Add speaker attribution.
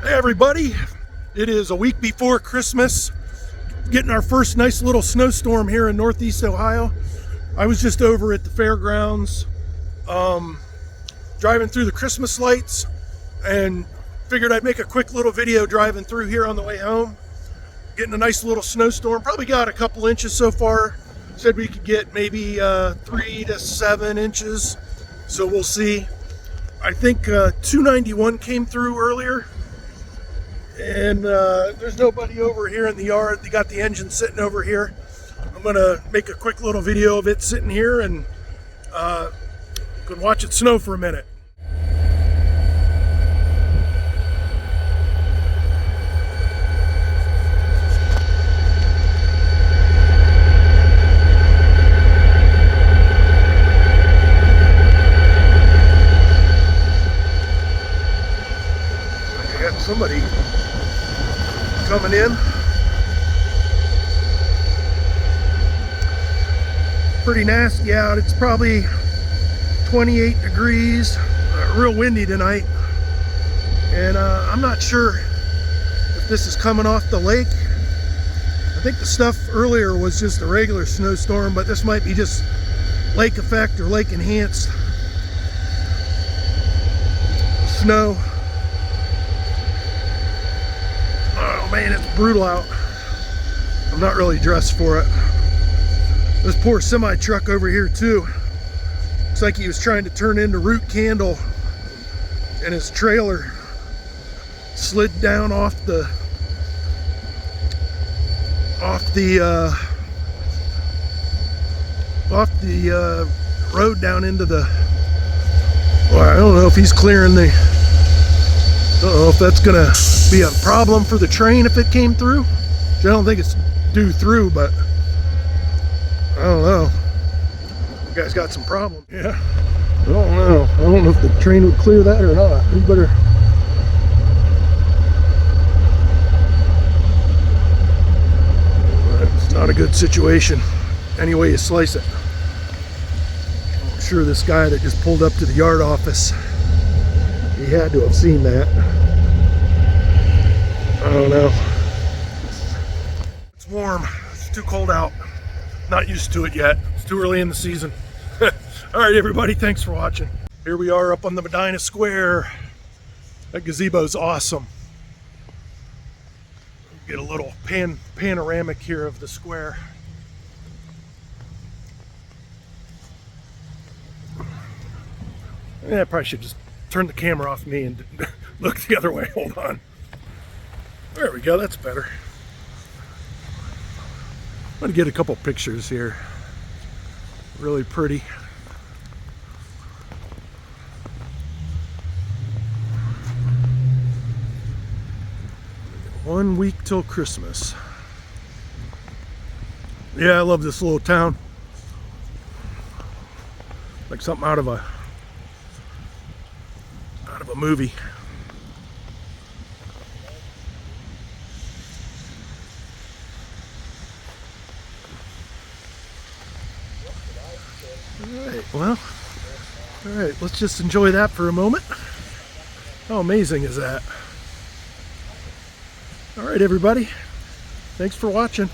Speaker 1: Hey everybody, it is a week before Christmas, getting our first nice little snowstorm here in Northeast Ohio. I was just over at the fairgrounds, driving through the Christmas lights, and figured I'd make a quick little video driving through here on the way home. Getting a nice little snowstorm, probably got a couple inches so far. Said we could get maybe 3 to 7 inches, so we'll see. I think 291 came through earlier. And there's nobody over here in the yard. They got the engine sitting over here. I'm gonna make a quick little video of it sitting here and go watch it snow for a minute. I got somebody coming in. Pretty nasty out. It's probably 28 degrees, real windy tonight, and I'm not sure if this is coming off the lake. I think the stuff earlier was just a regular snowstorm, but this might be just lake effect or lake enhanced snow. Man, it's brutal out. I'm not really dressed for it. This poor semi truck over here too. Looks like he was trying to turn into root candle, and his trailer slid down off the road down into the. Well, I don't know if he's clearing the. I don't know if that's gonna be a problem for the train if it came through. I don't think it's due through, but I don't know. You guys got some problem. Yeah. I don't know. I don't know if the train would clear that or not. We better. It's not a good situation. Any way you slice it. I'm sure this guy that just pulled up to the yard office, he had to have seen that. I don't know. It's warm. It's too cold out. Not used to it yet. It's too early in the season. All right, everybody. Thanks for watching. Here we are up on the Medina Square. That gazebo's awesome. Get a little panoramic here of the square. Yeah, I probably should just turn the camera off me and look the other way. Hold on. There we go. That's better. I'm going to get a couple pictures here. Really pretty. One week till Christmas. Yeah, I love this little town. Like something out of a movie. Well, all right, let's just enjoy that for a moment. How amazing is that? All right, everybody. Thanks for watching.